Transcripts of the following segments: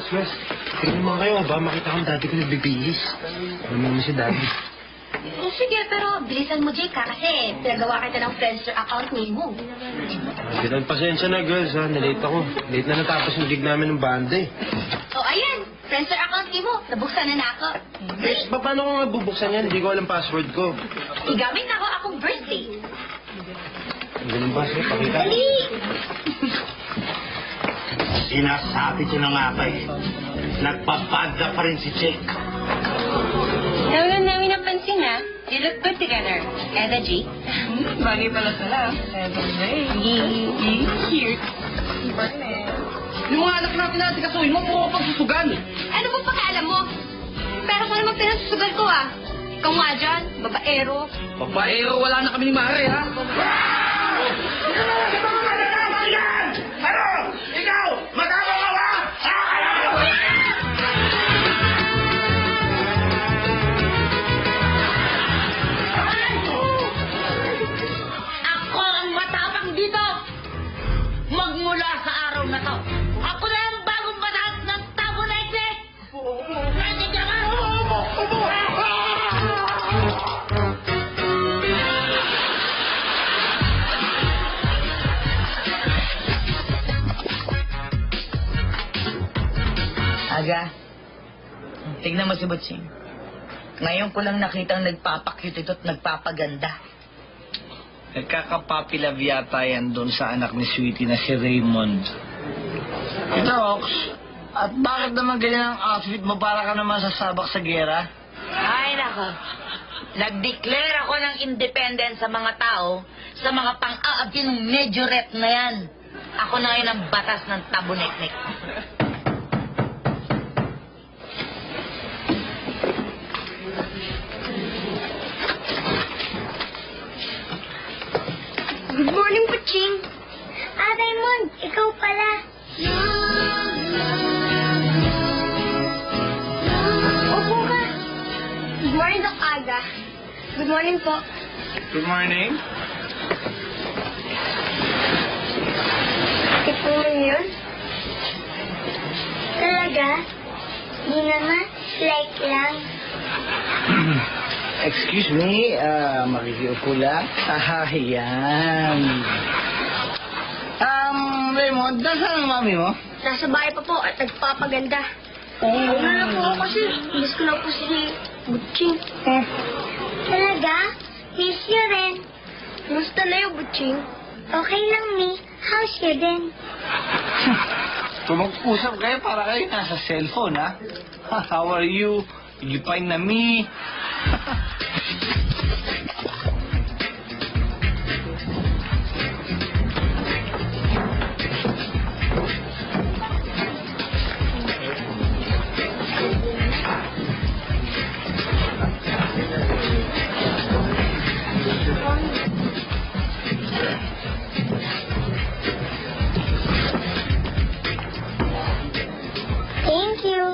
girls. Tingnan mo kayo, ba makita kang daddy ko nagbibihis. Ano naman si daddy? Sige, pero bilisan mo, Jake, kasi pinagawa kita ng Friendster account name mo. Ganun, pasensya na, girls, ha. Nalate ako. Late na natapos yung gig namin ng banda, eh. O, ayan. Friendster account name mo. Nabuksan na ako. Paano ko nga bubuksan yan? Hindi ko alam password ko. Igamit ako akong birthday. Ganun ba? Sige, pakita. Dali! Sinasabi ko na nga kayo, nagpapagda pa rin si Jake. Wala namin napansin, ha? You look good together. Eda, G? Bagay pala sila. Cute. Yung mga anak natin natin kasuhin mo, puro pagsusugan. Ano ba pakialam mo? Pero kung naman pinasusugal ko, ah. Ikaw nga dyan, babaero. Babaero, wala na kami ni Mare, ha? Ano? Ikaw! Magkakawa! Ako ang matapang dito! Magmula sa araw na to, ako na ang bagong batas ng Tabunetic! Nandiyan ka! Aga, tignan mo si Butching. Ngayon ko lang nakitang nagpapakyut ito at nagpapaganda. Nagkakapuppy love yata yan doon sa anak ni Sweetie na si Raymond. Ito, Ox. At bakit naman ganyan ang outfit mo para ka naman sasabak sa gera? Ay, nako. Nag-declare ako ng independence sa mga tao, sa mga pang-aabti ng majorette na yan. Ako na ngayon ang batas ng Tabunetic. Good morning, Puching. Raymond, ikaw pala. Opo ka. Good morning, Doc Aga. Good morning po. Good morning. Ito mo yun? Talaga? Di naman. Like lang. Excuse me, makikiupo lang. Yan. Raymond, nasaan ang mami mo? Nasa bahay pa po at nagpapaganda. Ano na po ako kasi miss ko na po si Butching. Talaga? Miss you rin. Kumusta na yung Butching? Okay lang, Mi. How's you din? Kung mag-usap kayo, para kayo nasa cellphone, ha? How are you? Did you find na me? Thank you.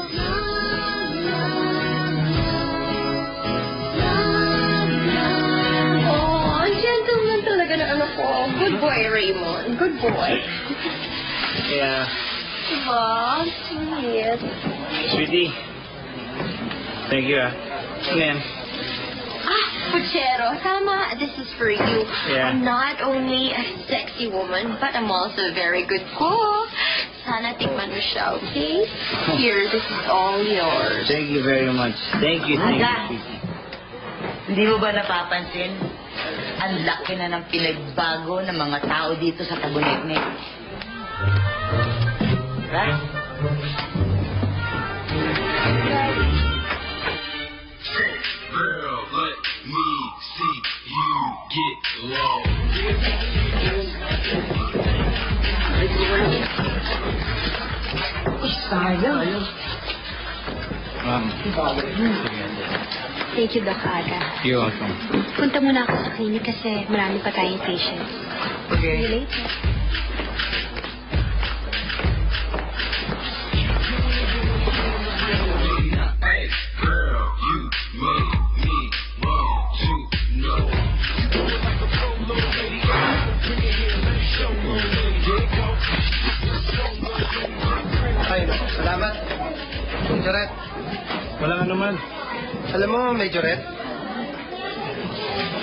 Oh, ang gentleman talaga ng anak ko. Good boy, Raymond. Good boy. Yeah. Diba? Sweet. Sweetie. Thank you, ah. Ngayon. Ah, Puchero, tama. This is for you. Yeah. I'm not only a sexy woman, but I'm also a very good cook. Sana tikman mo siya, okay? Here, this is all yours. Thank you very much. Thank you, Aga. Sweetie. Hindi mo ba napapansin? Ang laki na ng pinagbago ng mga tao dito sa Tabunetic. Right? Girl, let me see you get low. Sayang. Thank you, Doc Aga. You're welcome. Punta muna ako sa clinic kasi marami pa tayong patients. See you Okay. later. Hey, girl, you make me want to know. Ay, salamat. Joret. Wala nga naman. Alam mo, Joret,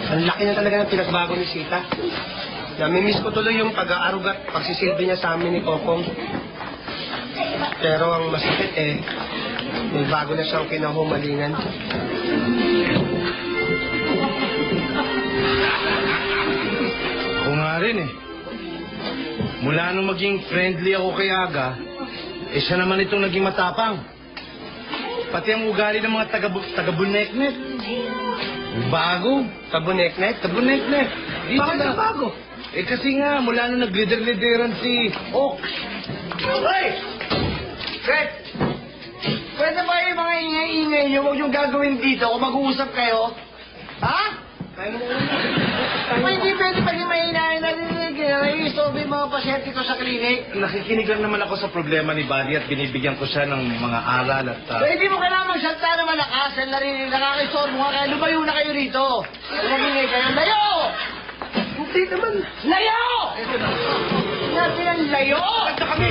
ang laki na talaga ng pinagbago ni Sita. Namimiss ko tuloy yung pag-aarugat, pagsisilbi niya sa amin ni Kokong. Pero ang masakit may bago na siyang kinahumalingan. Ako nga rin Mula nung maging friendly ako kay Aga, siya naman itong naging matapang. Pati ang ugali ng mga taga-buneknet. Bago. Tabuneknek? Taga-buneknet. Bakit na bago? Kasi nga, mula nung nag-lider-lideran si Ox. Hoy! Fred! Pwede ba yung mga ingay-ingay nyo? Huwag yung gagawin dito kung mag-uusap kayo. Ha? Hindi pwede pag yung mahinahin narinig. Nai-solve yung mga pasyente ko sa klinik. Nakikinig lang naman ako sa problema ni Buddy at binibigyan ko siya ng mga aral at... Hindi mo kailangan magsalta na malakas. Nakakistorbo nga kaya lumayo na kayo rito. Lumingay kayo. Layo! Hindi naman. Layo! Natin ang layo! Kami!